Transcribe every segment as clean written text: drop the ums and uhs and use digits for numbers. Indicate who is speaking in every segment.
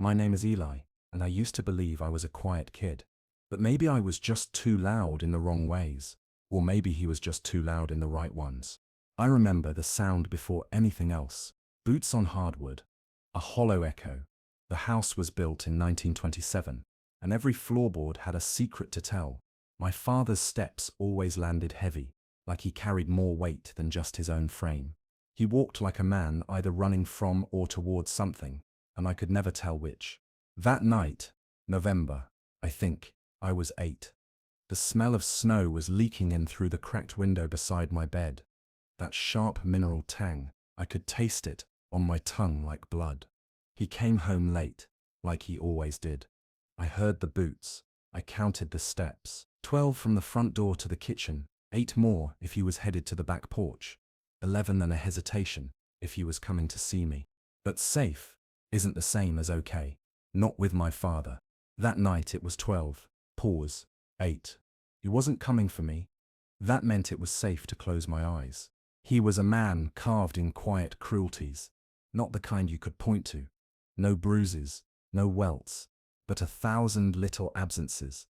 Speaker 1: My name is Eli, and I used to believe I was a quiet kid. But maybe I was just too loud in the wrong ways, or maybe he was just too loud in the right ones. I remember the sound before anything else. Boots on hardwood. A hollow echo. The house was built in 1927, and every floorboard had a secret to tell. My father's steps always landed heavy, like he carried more weight than just his own frame. He walked like a man either running from or towards something, and I could never tell which. That night, November, I think, I was 8. The smell of snow was leaking in through the cracked window beside my bed. That sharp mineral tang, I could taste it on my tongue like blood. He came home late, like he always did. I heard the boots. I counted the steps. 12 from the front door to the kitchen, 8 more if he was headed to the back porch, 11 and a hesitation if he was coming to see me. But safe isn't the same as okay. Not with my father. That night it was 12. Pause. 8. He wasn't coming for me. That meant it was safe to close my eyes. He was a man carved in quiet cruelties. Not the kind you could point to. No bruises, no welts, but 1,000 little absences.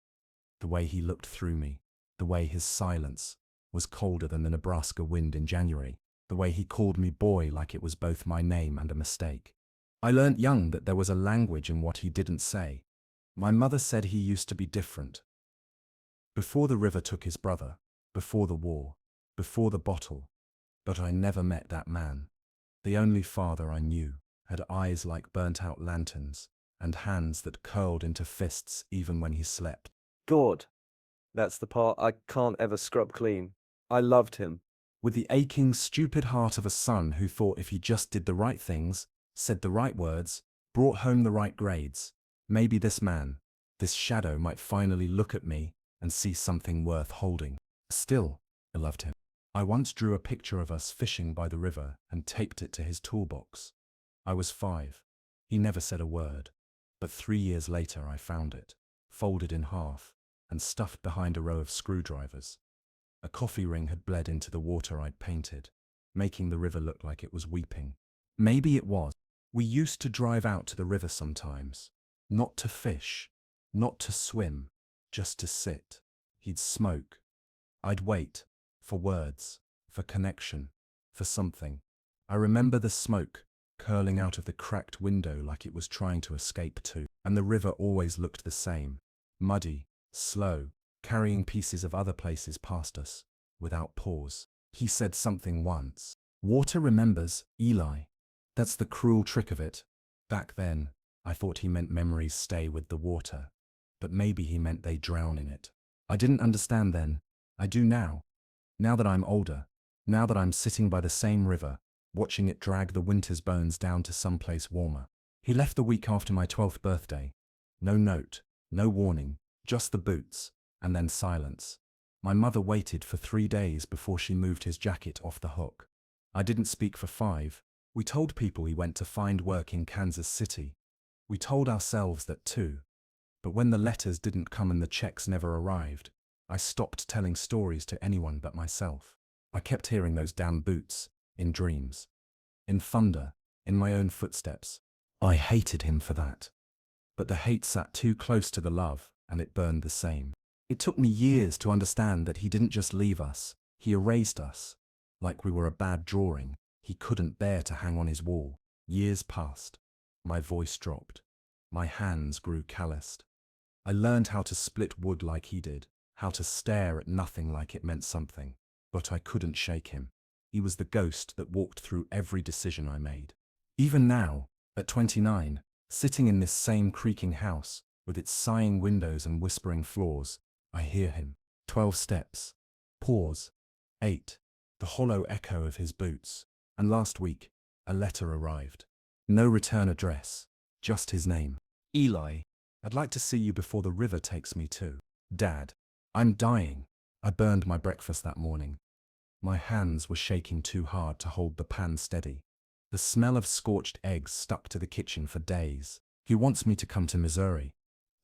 Speaker 1: The way he looked through me, the way his silence was colder than the Nebraska wind in January, the way he called me boy like it was both my name and a mistake. I learnt young that there was a language in what he didn't say. My mother said he used to be different. Before the river took his brother, before the war, before the bottle, but I never met that man. The only father I knew had eyes like burnt-out lanterns and hands that curled into fists even when he slept.
Speaker 2: God, that's the part I can't ever scrub clean. I loved him.
Speaker 1: With the aching, stupid heart of a son who thought if he just did the right things, said the right words, brought home the right grades, maybe this man, this shadow might finally look at me and see something worth holding. Still, I loved him. I once drew a picture of us fishing by the river and taped it to his toolbox. I was 5. He never said a word, but 3 years later I found it, folded in half, and stuffed behind a row of screwdrivers. A coffee ring had bled into the water I'd painted, making the river look like it was weeping. Maybe it was. We used to drive out to the river sometimes, not to fish, not to swim, just to sit. He'd smoke. I'd wait, for words, for connection, for something. I remember the smoke curling out of the cracked window like it was trying to escape too, and the river always looked the same, muddy, slow, carrying pieces of other places past us, without pause. He said something once. Water remembers, Eli. That's the cruel trick of it. Back then, I thought he meant memories stay with the water, but maybe he meant they drown in it. I didn't understand then. I do now. Now that I'm older, now that I'm sitting by the same river, watching it drag the winter's bones down to someplace warmer. He left the week after my 12th birthday. No note, no warning, just the boots, and then silence. My mother waited for 3 days before she moved his jacket off the hook. I didn't speak for 5. We told people he went to find work in Kansas City. We told ourselves that too. But when the letters didn't come and the checks never arrived, I stopped telling stories to anyone but myself. I kept hearing those damn boots, in dreams, in thunder, in my own footsteps. I hated him for that. But the hate sat too close to the love, and it burned the same. It took me years to understand that he didn't just leave us, he erased us. Like we were a bad drawing, he couldn't bear to hang on his wall. Years passed. My voice dropped. My hands grew calloused. I learned how to split wood like he did, how to stare at nothing like it meant something. But I couldn't shake him. He was the ghost that walked through every decision I made. Even now, at 29, sitting in this same creaking house, with its sighing windows and whispering floors, I hear him. 12 steps. Pause. 8. The hollow echo of his boots. And last week, a letter arrived. No return address, just his name. Eli, I'd like to see you before the river takes me too. Dad, I'm dying. I burned my breakfast that morning. My hands were shaking too hard to hold the pan steady. The smell of scorched eggs stuck to the kitchen for days. He wants me to come to Missouri,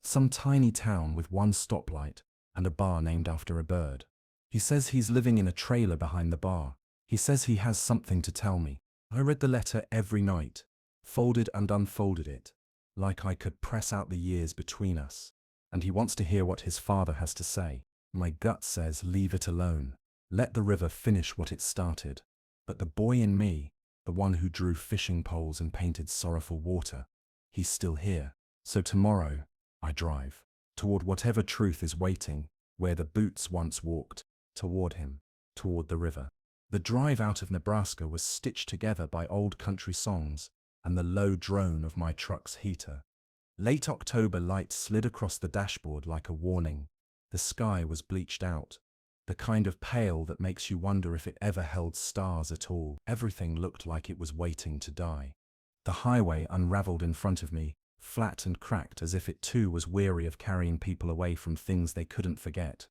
Speaker 1: some tiny town with one stoplight and a bar named after a bird. He says he's living in a trailer behind the bar. He says he has something to tell me. I read the letter every night, folded and unfolded it. like I could press out the years between us. And he wants to hear what his father has to say. My gut says leave it alone. Let the river finish what it started. But the boy in me, the one who drew fishing poles and painted sorrowful water, he's still here. So tomorrow, I drive toward whatever truth is waiting, where the boots once walked, toward him, toward the river. The drive out of Nebraska was stitched together by old country songs and the low drone of my truck's heater. Late October light slid across the dashboard like a warning. The sky was bleached out, the kind of pale that makes you wonder if it ever held stars at all. Everything looked like it was waiting to die. The highway unraveled in front of me, flat and cracked as if it too was weary of carrying people away from things they couldn't forget.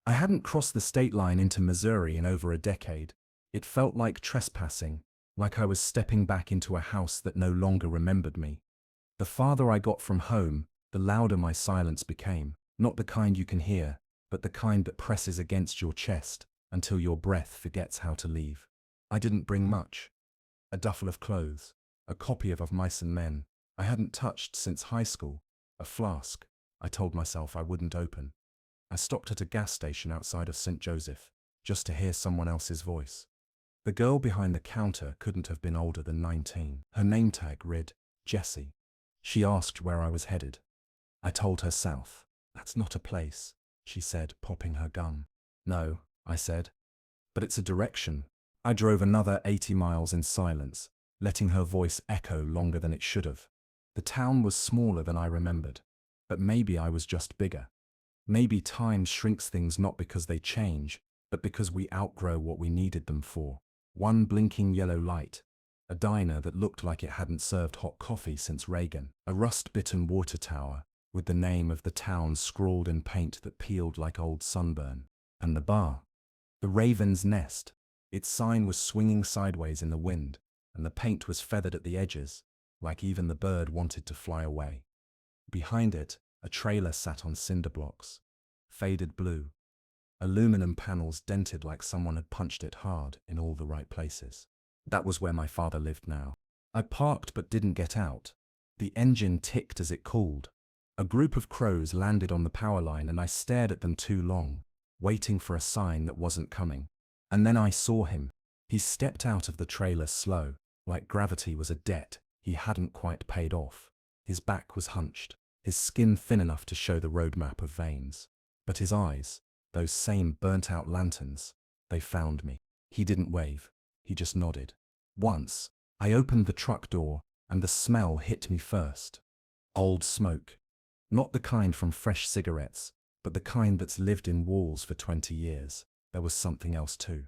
Speaker 1: I hadn't crossed the state line into Missouri in over a decade. It felt like trespassing, like I was stepping back into a house that no longer remembered me. The farther I got from home, the louder my silence became, not the kind you can hear, but the kind that presses against your chest until your breath forgets how to leave. I didn't bring much. A duffel of clothes, a copy of Mice and Men I hadn't touched since high school, a flask I told myself I wouldn't open. I stopped at a gas station outside of St. Joseph, just to hear someone else's voice. The girl behind the counter couldn't have been older than 19. Her name tag read Jessie. She asked where I was headed. I told her south. That's not a place, she said, popping her gum. No, I said. But it's a direction. I drove another 80 miles in silence, letting her voice echo longer than it should have. The town was smaller than I remembered, but maybe I was just bigger. Maybe time shrinks things not because they change, but because we outgrow what we needed them for. One blinking yellow light, a diner that looked like it hadn't served hot coffee since Reagan, a rust-bitten water tower with the name of the town scrawled in paint that peeled like old sunburn, and the bar, the Raven's Nest. Its sign was swinging sideways in the wind, and the paint was feathered at the edges, like even the bird wanted to fly away. Behind it, a trailer sat on cinder blocks, faded blue, aluminum panels dented like someone had punched it hard in all the right places. That was where my father lived now. I parked but didn't get out. The engine ticked as it cooled. A group of crows landed on the power line and I stared at them too long, waiting for a sign that wasn't coming. And then I saw him. He stepped out of the trailer slow, like gravity was a debt he hadn't quite paid off. His back was hunched, his skin thin enough to show the roadmap of veins. But his eyes, those same burnt-out lanterns, they found me. He didn't wave. He just nodded. Once, I opened the truck door, and the smell hit me first. Old smoke. Not the kind from fresh cigarettes, but the kind that's lived in walls for 20 years. There was something else too.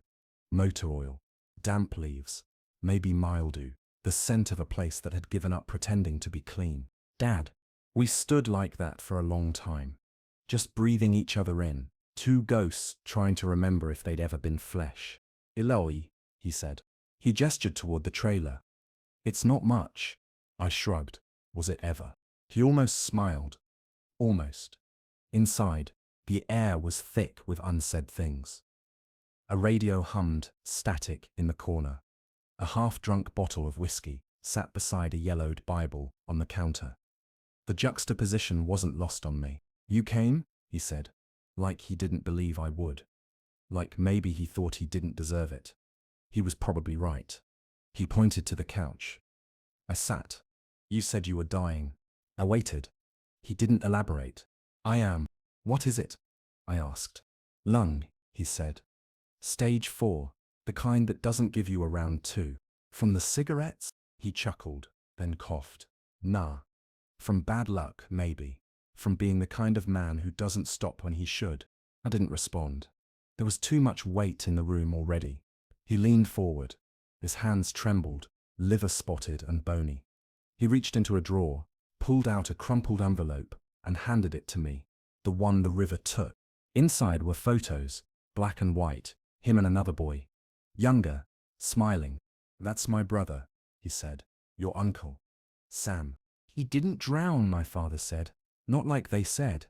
Speaker 1: Motor oil, damp leaves, maybe mildew, the scent of a place that had given up pretending to be clean. Dad. We stood like that for a long time, just breathing each other in, two ghosts trying to remember if they'd ever been flesh. Eloy, he said. He gestured toward the trailer. It's not much. I shrugged. Was it ever? He almost smiled. Almost. Inside, the air was thick with unsaid things. A radio hummed, static, in the corner. A half-drunk bottle of whiskey sat beside a yellowed Bible on the counter. The juxtaposition wasn't lost on me. You came? He said. Like he didn't believe I would. Like maybe he thought he didn't deserve it. He was probably right. He pointed to the couch. I sat. You said you were dying. I waited. He didn't elaborate. I am. What is it? I asked. Lung, he said. Stage 4, the kind that doesn't give you a round 2. From the cigarettes? He chuckled, then coughed. Nah. From bad luck, maybe. From being the kind of man who doesn't stop when he should. I didn't respond. There was too much weight in the room already. He leaned forward. His hands trembled, liver-spotted and bony. He reached into a drawer, pulled out a crumpled envelope, and handed it to me, the one the river took. Inside were photos, black and white, him and another boy. Younger, smiling. That's my brother, he said. Your uncle. Sam. He didn't drown, my father said. Not like they said.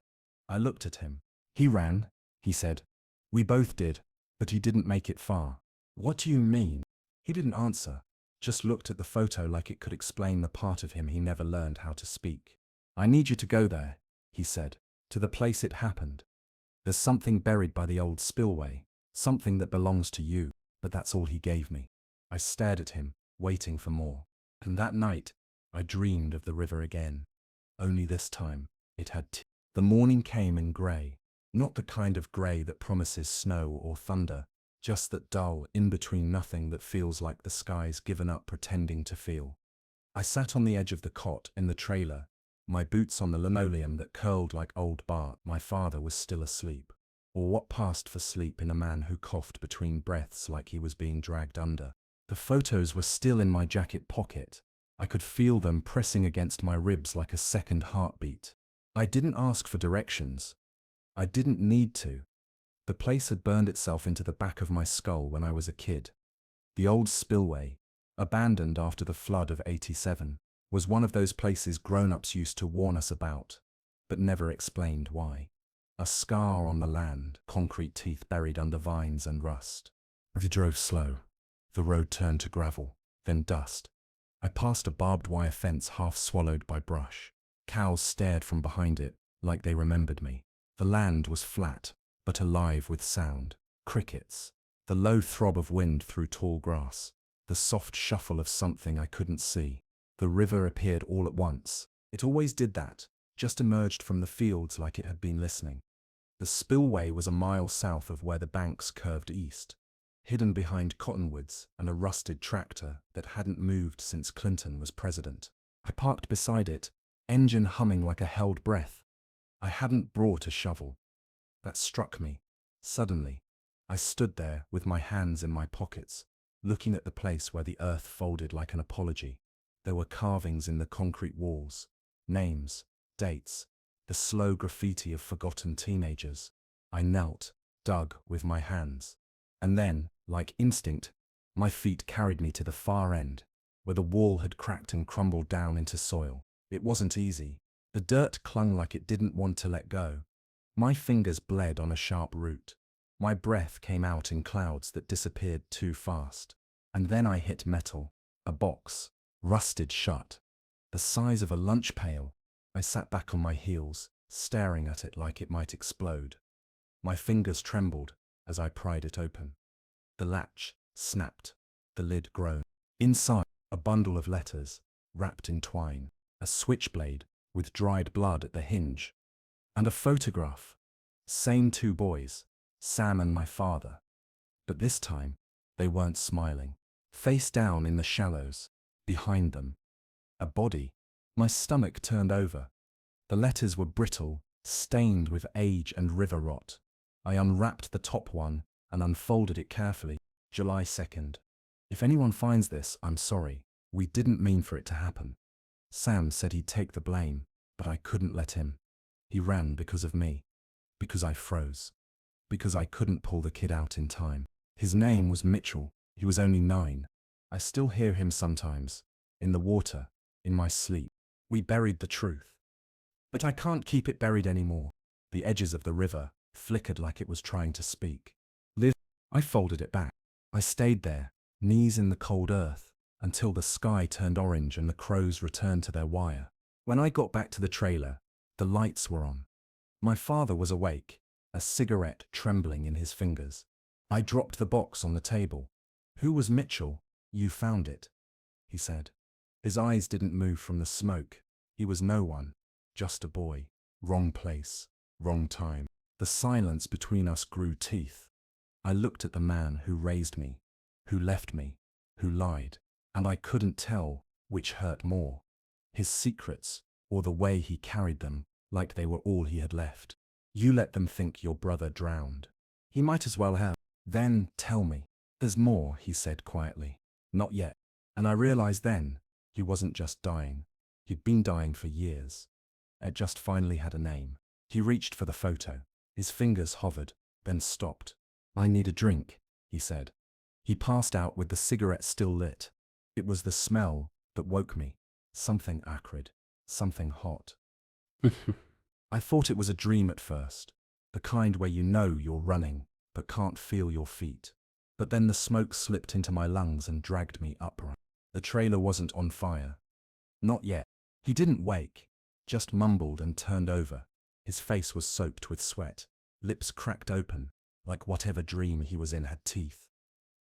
Speaker 1: I looked at him. He ran, he said. We both did, but he didn't make it far. What do you mean? He didn't answer, just looked at the photo like it could explain the part of him he never learned how to speak. I need you to go there, he said, to the place it happened. There's something buried by the old spillway, something that belongs to you, but that's all he gave me. I stared at him, waiting for more. And that night, I dreamed of the river again. Only this time, it had The morning came in grey, not the kind of grey that promises snow or thunder, just that dull, in-between nothing that feels like the sky's given up pretending to feel. I sat on the edge of the cot in the trailer, my boots on the linoleum that curled like old Bart. My father was still asleep, or what passed for sleep in a man who coughed between breaths like he was being dragged under. The photos were still in my jacket pocket. I could feel them pressing against my ribs like a second heartbeat. I didn't ask for directions. I didn't need to. The place had burned itself into the back of my skull when I was a kid. The old spillway, abandoned after the flood of '87, was one of those places grown-ups used to warn us about, but never explained why. A scar on the land, concrete teeth buried under vines and rust. I drove slow. The road turned to gravel, then dust. I passed a barbed wire fence half swallowed by brush. Cows stared from behind it, like they remembered me. The land was flat, but alive with sound. Crickets. The low throb of wind through tall grass. The soft shuffle of something I couldn't see. The river appeared all at once. It always did that, just emerged from the fields like it had been listening. The spillway was a mile south of where the banks curved east, hidden behind cottonwoods and a rusted tractor that hadn't moved since Clinton was president. I parked beside it, engine humming like a held breath. I hadn't brought a shovel. That struck me. Suddenly, I stood there with my hands in my pockets, looking at the place where the earth folded like an apology. There were carvings in the concrete walls, names, dates, the slow graffiti of forgotten teenagers. I knelt, dug with my hands. And then, like instinct, my feet carried me to the far end, where the wall had cracked and crumbled down into soil. It wasn't easy. The dirt clung like it didn't want to let go. My fingers bled on a sharp root. My breath came out in clouds that disappeared too fast. And then I hit metal, a box, rusted shut, the size of a lunch pail. I sat back on my heels, staring at it like it might explode. My fingers trembled as I pried it open. The latch snapped, the lid groaned. Inside, a bundle of letters, wrapped in twine, a switchblade with dried blood at the hinge, and a photograph. Same two boys, Sam and my father. But this time, they weren't smiling. Face down in the shallows, behind them, a body. My stomach turned over. The letters were brittle, stained with age and river rot. I unwrapped the top one and unfolded it carefully. July 2nd. If anyone finds this, I'm sorry. We didn't mean for it to happen. Sam said he'd take the blame, but I couldn't let him. He ran because of me. Because I froze. Because I couldn't pull the kid out in time. His name was Mitchell. He was only 9. I still hear him sometimes, in the water, in my sleep. We buried the truth. But I can't keep it buried anymore. The edges of the river flickered like it was trying to speak. I folded it back. I stayed there, knees in the cold earth, until the sky turned orange and the crows returned to their wire. When I got back to the trailer, the lights were on. My father was awake, a cigarette trembling in his fingers. I dropped the box on the table. "Who was Mitchell? You found it," he said. His eyes didn't move from the smoke. He was no one, just a boy. Wrong place, wrong time. The silence between us grew teeth. I looked at the man who raised me, who left me, who lied, and I couldn't tell which hurt more. His secrets, or the way he carried them, like they were all he had left. "You let them think your brother drowned. He might as well have. Then tell me." "There's more," he said quietly. "Not yet." And I realized then, he wasn't just dying. He'd been dying for years. It just finally had a name. He reached for the photo. His fingers hovered, then stopped. "I need a drink," he said. He passed out with the cigarette still lit. It was the smell that woke me. Something acrid, something hot. I thought it was a dream at first, the kind where you know you're running, but can't feel your feet. But then the smoke slipped into my lungs and dragged me upright. The trailer wasn't on fire. Not yet. He didn't wake, just mumbled and turned over. His face was soaked with sweat, lips cracked open, like whatever dream he was in had teeth.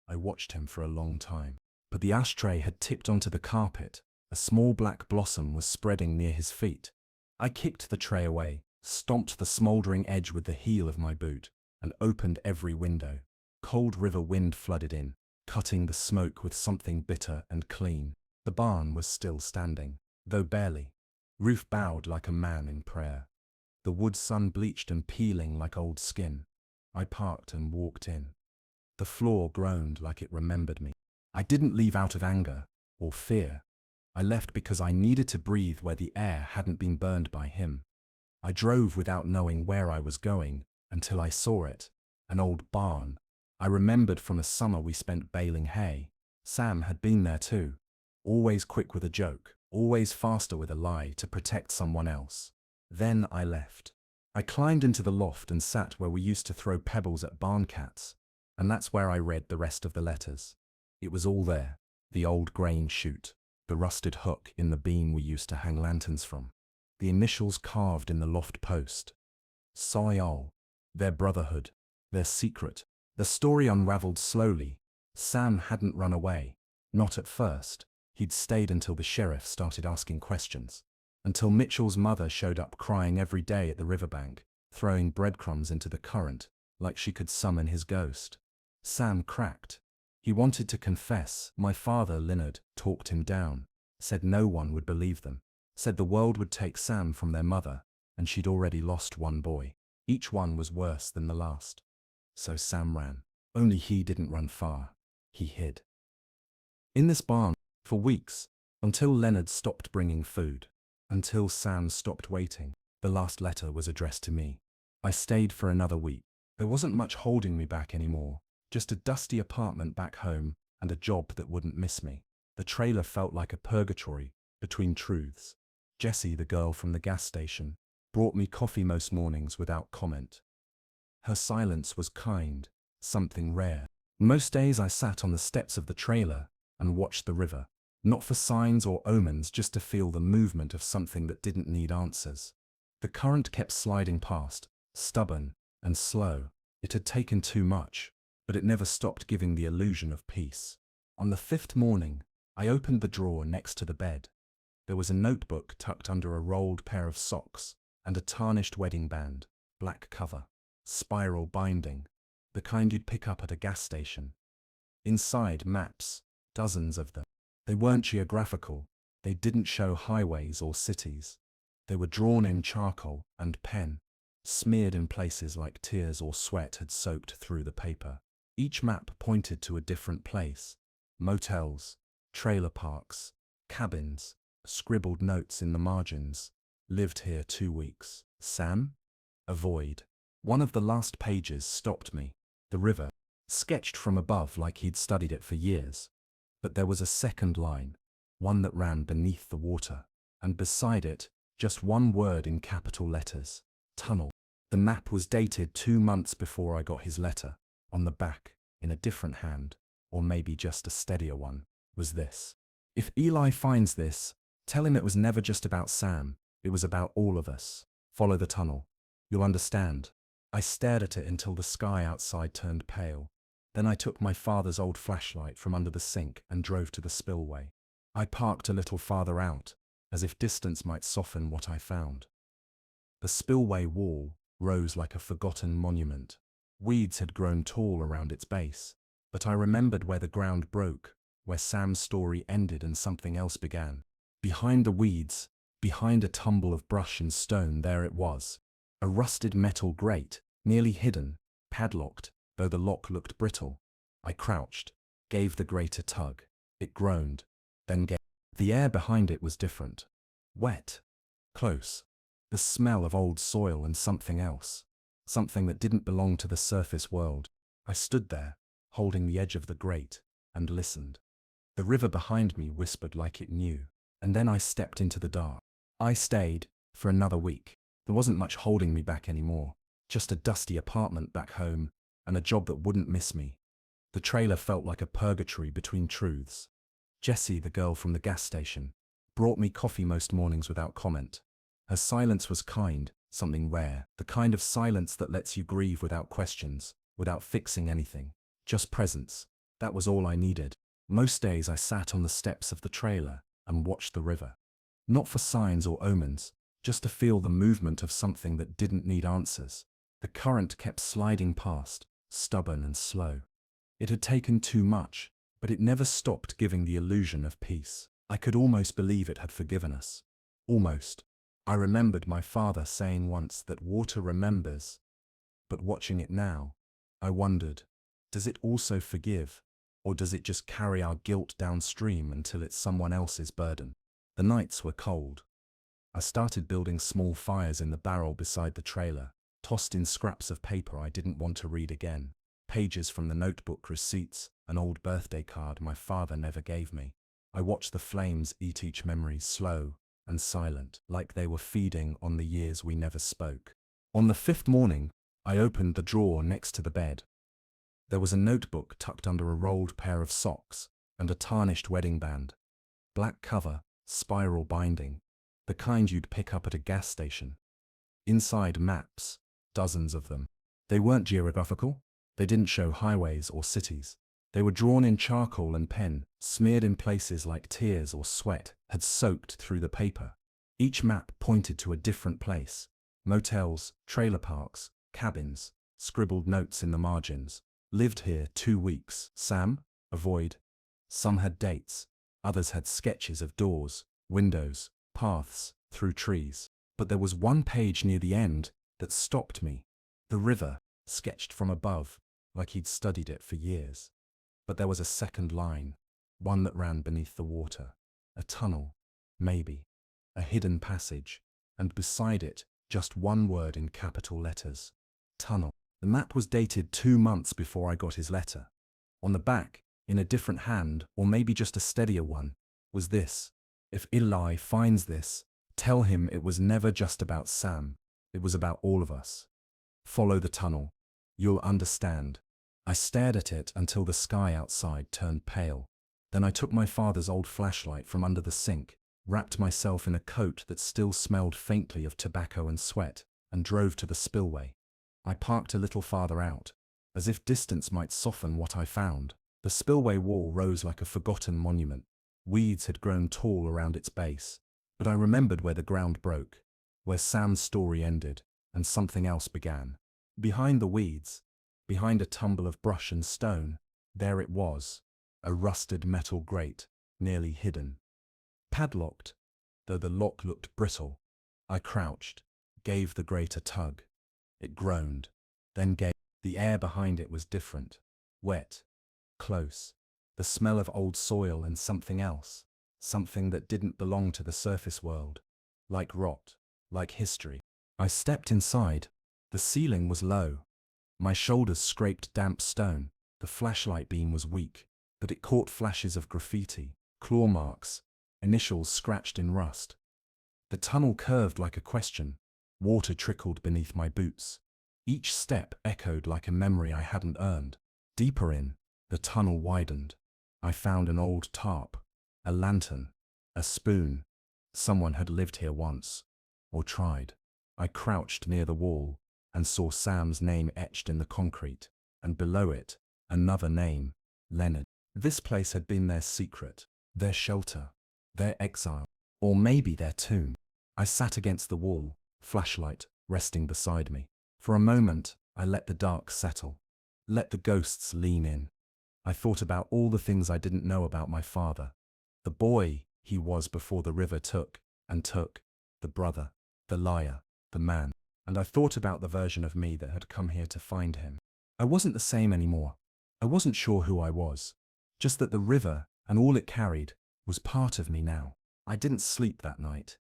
Speaker 1: I watched him for a long time, but the ashtray had tipped onto the carpet. A small black blossom was spreading near his feet. I kicked the tray away, stomped the smoldering edge with the heel of my boot, and opened every window. Cold river wind flooded in, cutting the smoke with something bitter and clean. The barn was still standing, though barely. Roof bowed like a man in prayer. The wood sun bleached and peeling like old skin. I parked and walked in. The floor groaned like it remembered me. I didn't leave out of anger or fear. I left because I needed to breathe where the air hadn't been burned by him. I drove without knowing where I was going until I saw it, an old barn. I remembered from a summer we spent baling hay. Sam had been there too, always quick with a joke, always faster with a lie to protect someone else. Then I left. I climbed into the loft and sat where we used to throw pebbles at barn cats, and that's where I read the rest of the letters. It was all there, the old grain chute, the rusted hook in the beam we used to hang lanterns from, the initials carved in the loft post. Soyol, their brotherhood, their secret. The story unraveled slowly. Sam hadn't run away. Not at first. He'd stayed until the sheriff started asking questions. Until Mitchell's mother showed up crying every day at the riverbank, throwing breadcrumbs into the current, like she could summon his ghost. Sam cracked. He wanted to confess. My father, Leonard, talked him down, said no one would believe them, said the world would take Sam from their mother, and she'd already lost one boy. Each one was worse than the last. So Sam ran. Only he didn't run far. He hid. In this barn, for weeks, until Leonard stopped bringing food, until Sam stopped waiting. The last letter was addressed to me. I stayed for another week. There wasn't much holding me back anymore, just a dusty apartment back home and a job that wouldn't miss me. The trailer felt like a purgatory between truths. Jessie, the girl from the gas station, brought me coffee most mornings without comment. Her silence was kind, something rare. Most days I sat on the steps of the trailer and watched the river, not for signs or omens, just to feel the movement of something that didn't need answers. The current kept sliding past, stubborn and slow. It had taken too much, but it never stopped giving the illusion of peace. On the 5th morning, I opened the drawer next to the bed. There was a notebook tucked under a rolled pair of socks and a tarnished wedding band, black cover, spiral binding, the kind you'd pick up at a gas station. Inside, maps, dozens of them. They weren't geographical. They didn't show highways or cities. They were drawn in charcoal and pen, smeared in places like tears or sweat had soaked through the paper. Each map pointed to a different place. Motels, trailer parks, cabins, scribbled notes in the margins. Lived here 2 weeks. Sam? A void. One of the last pages stopped me. The river, sketched from above like he'd studied it for years. But there was a second line, one that ran beneath the water, and beside it, just one word in capital letters: tunnel. The map was dated 2 months before I got his letter. On the back, in a different hand, or maybe just a steadier one, was this: if Eli finds this, tell him it was never just about Sam, it was about all of us. Follow the tunnel. You'll understand. I stared at it until the sky outside turned pale. Then I took my father's old flashlight from under the sink and drove to the spillway. I parked a little farther out, as if distance might soften what I found. The spillway wall rose like a forgotten monument. Weeds had grown tall around its base, but I remembered where the ground broke, where Sam's story ended and something else began. Behind the weeds, behind a tumble of brush and stone, there it was. A rusted metal grate, nearly hidden, padlocked, though the lock looked brittle. I crouched, gave the grate a tug. It groaned, then gave. The air behind it was different. Wet. Close. The smell of old soil and something else. Something that didn't belong to the surface world. I stood there, holding the edge of the grate, and listened. The river behind me whispered like it knew, and then I stepped into the dark. I stayed, for another week. There wasn't much holding me back anymore. Just a dusty apartment back home, and a job that wouldn't miss me. The trailer felt like a purgatory between truths. Jessie, the girl from the gas station, brought me coffee most mornings without comment. Her silence was kind, something rare, the kind of silence that lets you grieve without questions, without fixing anything. Just presence. That was all I needed. Most days I sat on the steps of the trailer and watched the river. Not for signs or omens, just to feel the movement of something that didn't need answers. The current kept sliding past, stubborn and slow. It had taken too much, but it never stopped giving the illusion of peace. I could almost believe it had forgiven us. Almost. I remembered my father saying once that water remembers. But watching it now, I wondered, does it also forgive? Or does it just carry our guilt downstream until it's someone else's burden? The nights were cold. I started building small fires in the barrel beside the trailer, tossed in scraps of paper I didn't want to read again, pages from the notebook, receipts, an old birthday card my father never gave me. I watched the flames eat each memory, slow and silent, like they were feeding on the years we never spoke. On the fifth morning, I opened the drawer next to the bed. There was a notebook tucked under a rolled pair of socks and a tarnished wedding band. Black cover, spiral binding, the kind you'd pick up at a gas station. Inside, maps, dozens of them. They weren't geographical. They didn't show highways or cities. They were drawn in charcoal and pen, smeared in places like tears or sweat had soaked through the paper. Each map pointed to a different place. Motels, trailer parks, cabins, scribbled notes in the margins. Lived here 2 weeks. Sam? Avoid. Some had dates. Others had sketches of doors, windows, paths, through trees. But there was one page near the end that stopped me. The river, sketched from above, like he'd studied it for years. But there was a second line, one that ran beneath the water. A tunnel, maybe. A hidden passage. And beside it, just one word in capital letters. Tunnel. The map was dated 2 months before I got his letter. On the back, in a different hand, or maybe just a steadier one, was this: if Eli finds this, tell him it was never just about Sam. It was about all of us. Follow the tunnel. You'll understand. I stared at it until the sky outside turned pale. Then I took my father's old flashlight from under the sink, wrapped myself in a coat that still smelled faintly of tobacco and sweat, and drove to the spillway. I parked a little farther out, as if distance might soften what I found. The spillway wall rose like a forgotten monument. Weeds had grown tall around its base, but I remembered where the ground broke, where Sam's story ended, and something else began. Behind the weeds, behind a tumble of brush and stone, there it was, a rusted metal grate, nearly hidden. Padlocked, though the lock looked brittle. I crouched, gave the grate a tug. It groaned, then gave. The air behind it was different, wet, close, the smell of old soil and something else, something that didn't belong to the surface world, like rot, like history. I stepped inside. The ceiling was low. My shoulders scraped damp stone. The flashlight beam was weak, but it caught flashes of graffiti, claw marks, initials scratched in rust. The tunnel curved like a question. Water trickled beneath my boots. Each step echoed like a memory I hadn't earned. Deeper in, the tunnel widened. I found an old tarp, a lantern, a spoon. Someone had lived here once, or tried. I crouched near the wall and saw Sam's name etched in the concrete, and below it, another name, Leonard. This place had been their secret, their shelter, their exile, or maybe their tomb. I sat against the wall, flashlight resting beside me. For a moment, I let the dark settle, let the ghosts lean in. I thought about all the things I didn't know about my father, the boy he was before the river took, the brother, the liar, the man. And I thought about the version of me that had come here to find him. I wasn't the same anymore. I wasn't sure who I was, just that the river and all it carried was part of me now. I didn't sleep that night.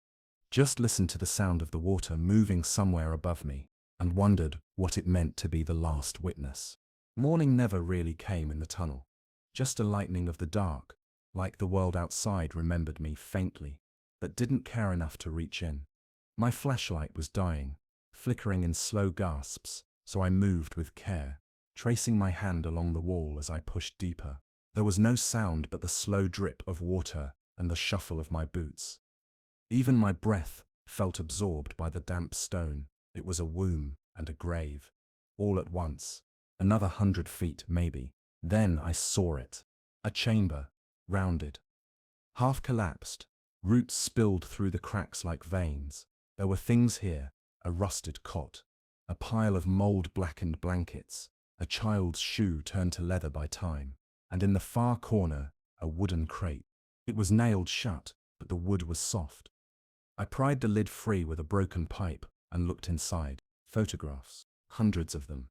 Speaker 1: Just listened to the sound of the water moving somewhere above me, and wondered what it meant to be the last witness. Morning never really came in the tunnel, just a lightening of the dark, like the world outside remembered me faintly, but didn't care enough to reach in. My flashlight was dying, flickering in slow gasps, so I moved with care, tracing my hand along the wall as I pushed deeper. There was no sound but the slow drip of water and the shuffle of my boots. Even my breath felt absorbed by the damp stone. It was a womb and a grave, all at once. Another 100 feet, maybe. Then I saw it. A chamber, rounded, half collapsed, roots spilled through the cracks like veins. There were things here, a rusted cot, a pile of mold-blackened blankets, a child's shoe turned to leather by time, and in the far corner, a wooden crate. It was nailed shut, but the wood was soft. I pried the lid free with a broken pipe and looked inside. Photographs, hundreds of them,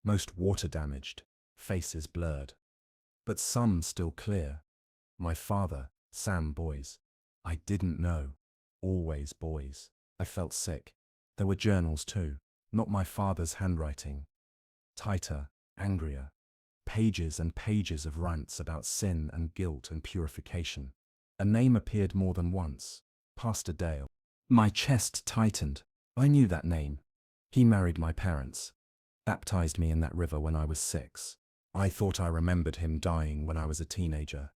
Speaker 1: most water-damaged, faces blurred, but some still clear. My father, Sam Boys. I didn't know. Always Boys. I felt sick. There were journals too, not my father's handwriting. Tighter, angrier. Pages and pages of rants about sin and guilt and purification. A name appeared more than once. Pastor Dale. My chest tightened. I knew that name. He married my parents. Baptized me in that river when I was 6. I thought I remembered him dying when I was a teenager.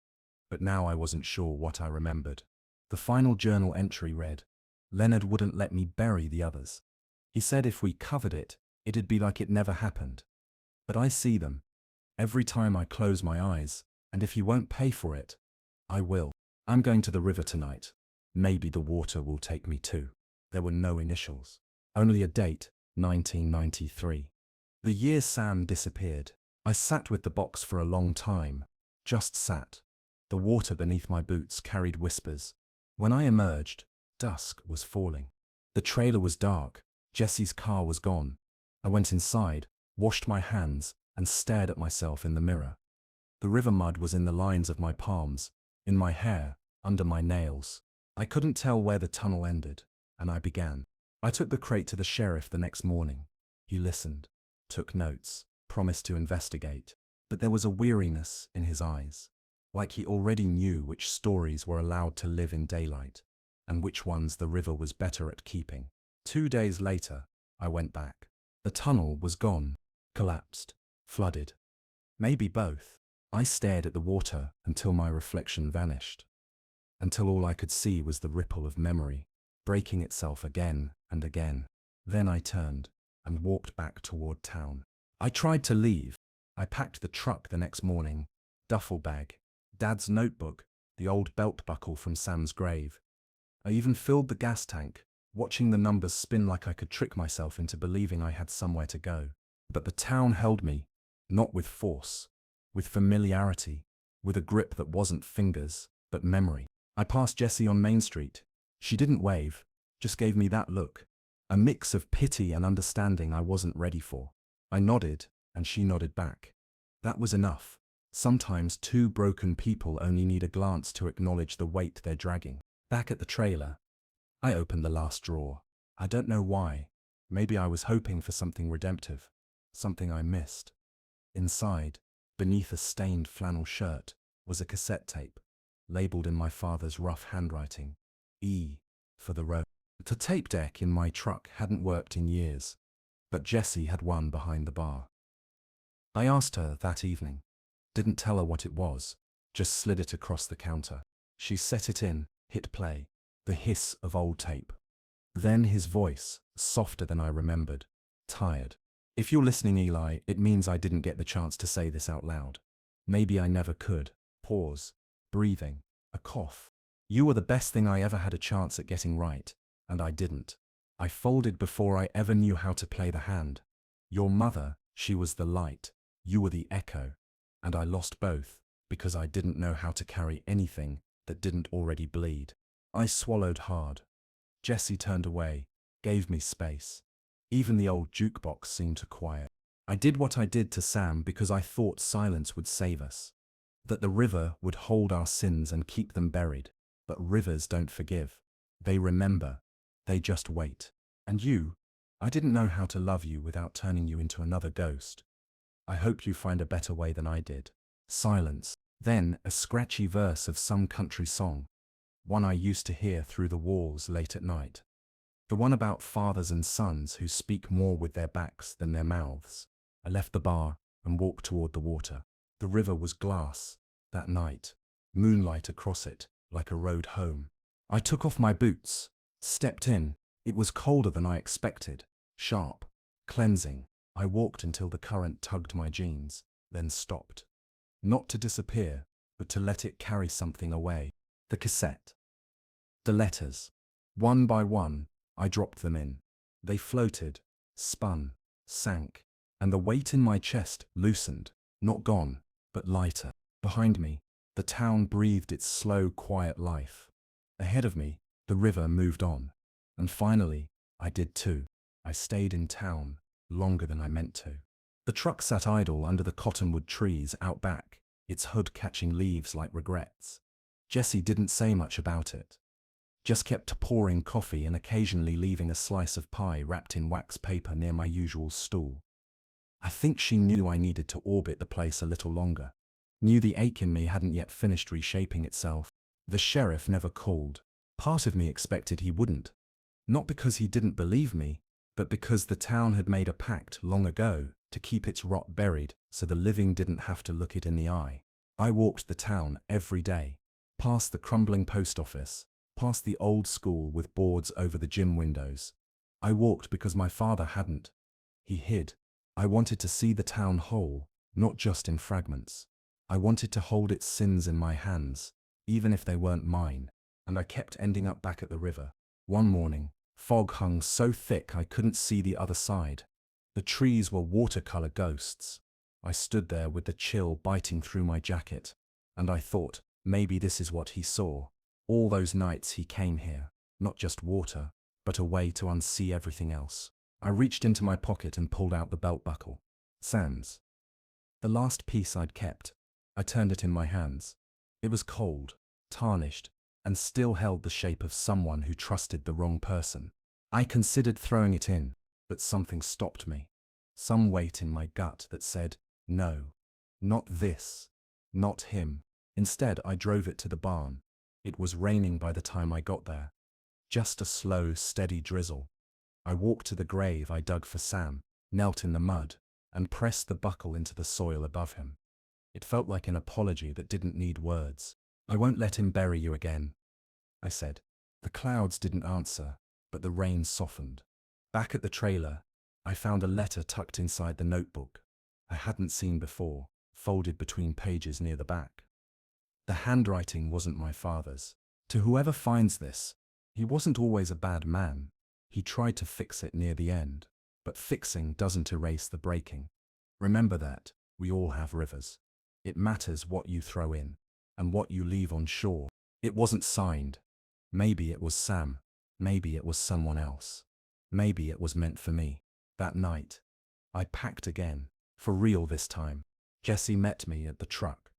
Speaker 1: But now I wasn't sure what I remembered. The final journal entry read, Leonard wouldn't let me bury the others. He said if we covered it, it'd be like it never happened. But I see them. Every time I close my eyes, and if he won't pay for it, I will. I'm going to the river tonight. Maybe the water will take me too. There were no initials. Only a date, 1993. The year Sam disappeared. I sat with the box for a long time. Just sat. The water beneath my boots carried whispers. When I emerged, dusk was falling. The trailer was dark. Jesse's car was gone. I went inside, washed my hands, and stared at myself in the mirror. The river mud was in the lines of my palms, in my hair, under my nails. I couldn't tell where the tunnel ended, and I began. I took the crate to the sheriff the next morning. He listened, took notes, promised to investigate, but there was a weariness in his eyes, like he already knew which stories were allowed to live in daylight, and which ones the river was better at keeping. 2 days later, I went back. The tunnel was gone, collapsed, flooded. Maybe both. I stared at the water until my reflection vanished, until all I could see was the ripple of memory, breaking itself again and again. Then I turned and walked back toward town. I tried to leave. I packed the truck the next morning, duffel bag, Dad's notebook, the old belt buckle from Sam's grave. I even filled the gas tank, watching the numbers spin like I could trick myself into believing I had somewhere to go. But the town held me, not with force, with familiarity, with a grip that wasn't fingers, but memory. I passed Jessie on Main Street. She didn't wave, just gave me that look, a mix of pity and understanding I wasn't ready for. I nodded, and she nodded back. That was enough. Sometimes 2 broken people only need a glance to acknowledge the weight they're dragging. Back at the trailer, I opened the last drawer. I don't know why. Maybe I was hoping for something redemptive, something I missed. Inside, beneath a stained flannel shirt, was a cassette tape, labeled in my father's rough handwriting, E for the road. The tape deck in my truck hadn't worked in years, but Jessie had one behind the bar. I asked her that evening. Didn't tell her what it was, just slid it across the counter. She set it in, hit play, the hiss of old tape. Then his voice, softer than I remembered, tired. If you're listening, Eli, it means I didn't get the chance to say this out loud. Maybe I never could. Pause, breathing, a cough. You were the best thing I ever had a chance at getting right, and I didn't. I folded before I ever knew how to play the hand. Your mother, she was the light, you were the echo, and I lost both, because I didn't know how to carry anything that didn't already bleed. I swallowed hard. Jessie turned away, gave me space. Even the old jukebox seemed to quiet. I did what I did to Sam because I thought silence would save us, that the river would hold our sins and keep them buried. But rivers don't forgive. They remember. They just wait. And you, I didn't know how to love you without turning you into another ghost. I hope you find a better way than I did. Silence. Then a scratchy verse of some country song, one I used to hear through the walls late at night. The one about fathers and sons who speak more with their backs than their mouths. I left the bar and walked toward the water. The river was glass. that night, moonlight across it, like a road home. I took off my boots, stepped in. It was colder than I expected, sharp, cleansing. I walked until the current tugged my jeans, then stopped. Not to disappear, but to let it carry something away. The cassette. The letters. One by one, I dropped them in. They floated, spun, sank, and the weight in my chest loosened, not gone, but lighter. Behind me, the town breathed its slow, quiet life. Ahead of me, the river moved on. And finally, I did too. I stayed in town longer than I meant to. The truck sat idle under the cottonwood trees out back, its hood catching leaves like regrets. Jessie didn't say much about it. Just kept pouring coffee and occasionally leaving a slice of pie wrapped in wax paper near my usual stool. I think she knew I needed to orbit the place a little longer. Knew the ache in me hadn't yet finished reshaping itself. The sheriff never called. Part of me expected he wouldn't. Not because he didn't believe me, but because the town had made a pact long ago to keep its rot buried so the living didn't have to look it in the eye. I walked the town every day, past the crumbling post office, past the old school with boards over the gym windows. I walked because my father hadn't. He hid. I wanted to see the town whole, not just in fragments. I wanted to hold its sins in my hands, even if they weren't mine, and I kept ending up back at the river. One morning, fog hung so thick I couldn't see the other side. The trees were watercolor ghosts. I stood there with the chill biting through my jacket, and I thought, maybe this is what he saw. All those nights he came here, not just water, but a way to unsee everything else. I reached into my pocket and pulled out the belt buckle. Sam's. The last piece I'd kept. I turned it in my hands. It was cold, tarnished, and still held the shape of someone who trusted the wrong person. I considered throwing it in, but something stopped me. Some weight in my gut that said, no, not this, not him. Instead, I drove it to the barn. It was raining by the time I got there. Just a slow, steady drizzle. I walked to the grave I dug for Sam, knelt in the mud, and pressed the buckle into the soil above him. It felt like an apology that didn't need words. I won't let him bury you again, I said. The clouds didn't answer, but the rain softened. Back at the trailer, I found a letter tucked inside the notebook I hadn't seen before, folded between pages near the back. The handwriting wasn't my father's. To whoever finds this, he wasn't always a bad man. He tried to fix it near the end, but fixing doesn't erase the breaking. Remember that, we all have rivers. It matters what you throw in, and what you leave on shore. It wasn't signed. Maybe it was Sam. Maybe it was someone else. Maybe it was meant for me. That night, I packed again, for real this time. Jessie met me at the truck.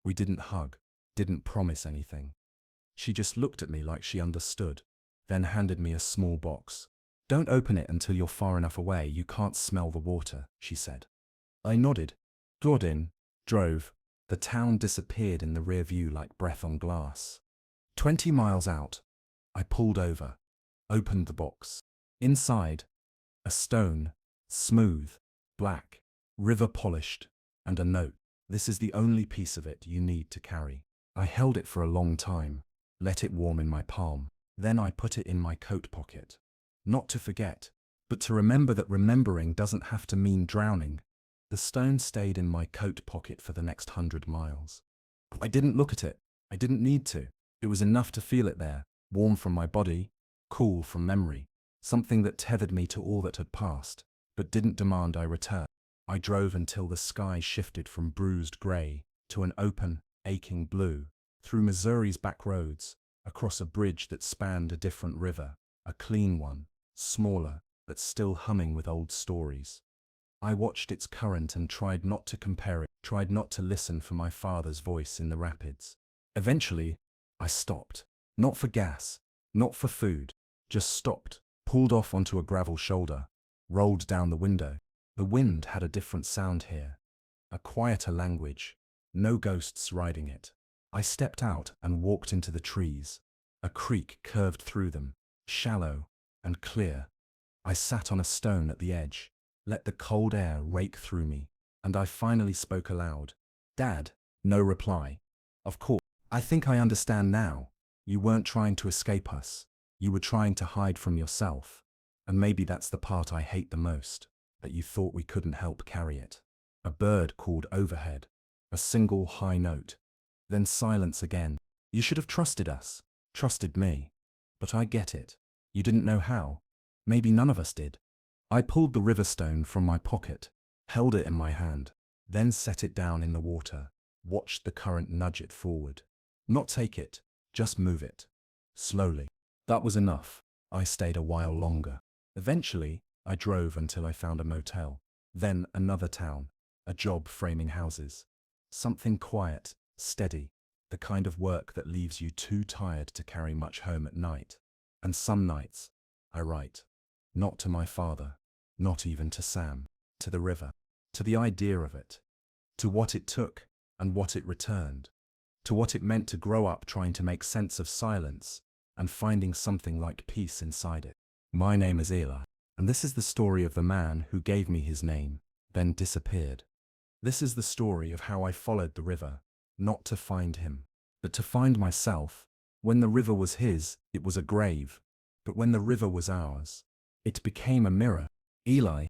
Speaker 1: We didn't hug, didn't promise anything. She just looked at me like she understood, then handed me a small box. Don't open it until you're far enough away you can't smell the water, she said. I nodded, got in, drove. The town disappeared in the rear view like breath on glass. 20 miles out, I pulled over, opened the box. Inside, a stone, smooth, black, river polished, and a note. This is the only piece of it you need to carry. I held it for a long time, let it warm in my palm. Then I put it in my coat pocket. Not to forget, but to remember that remembering doesn't have to mean drowning. The stone stayed in my coat pocket for the next 100 miles. I didn't look at it. I didn't need to. It was enough to feel it there, warm from my body, cool from memory, something that tethered me to all that had passed, but didn't demand I return. I drove until the sky shifted from bruised grey to an open, aching blue, through Missouri's back roads, across a bridge that spanned a different river, a clean one, smaller, but still humming with old stories. I watched its current and tried not to compare it, tried not to listen for my father's voice in the rapids. Eventually, I stopped. Not for gas, not for food, just stopped, pulled off onto a gravel shoulder, rolled down the window. The wind had a different sound here, a quieter language, no ghosts riding it. I stepped out and walked into the trees. A creek curved through them, shallow and clear. I sat on a stone at the edge, let the cold air rake through me, and I finally spoke aloud. Dad, No reply. Of course. I think I understand now. You weren't trying to escape us. You were trying to hide from yourself. And maybe that's the part I hate the most, that you thought we couldn't help carry it. A bird called overhead. A single high note. Then silence again. You should have trusted us. Trusted me. But I get it. You didn't know how. Maybe none of us did. I pulled the river stone from my pocket, held it in my hand, then set it down in the water, watched the current nudge it forward. Not take it, just move it. Slowly. That was enough. I stayed a while longer. Eventually, I drove until I found a motel. Then another town. A job framing houses. Something quiet, steady. The kind of work that leaves you too tired to carry much home at night. And some nights, I write. Not to my father. Not even to Sam. To the river. To the idea of it. To what it took and what it returned. To what it meant to grow up trying to make sense of silence and finding something like peace inside it. My name is Eli, and this is the story of the man who gave me his name, then disappeared. This is the story of how I followed the river, not to find him, but to find myself. When the river was his, it was a grave, but when the river was ours, it became a mirror. Eli,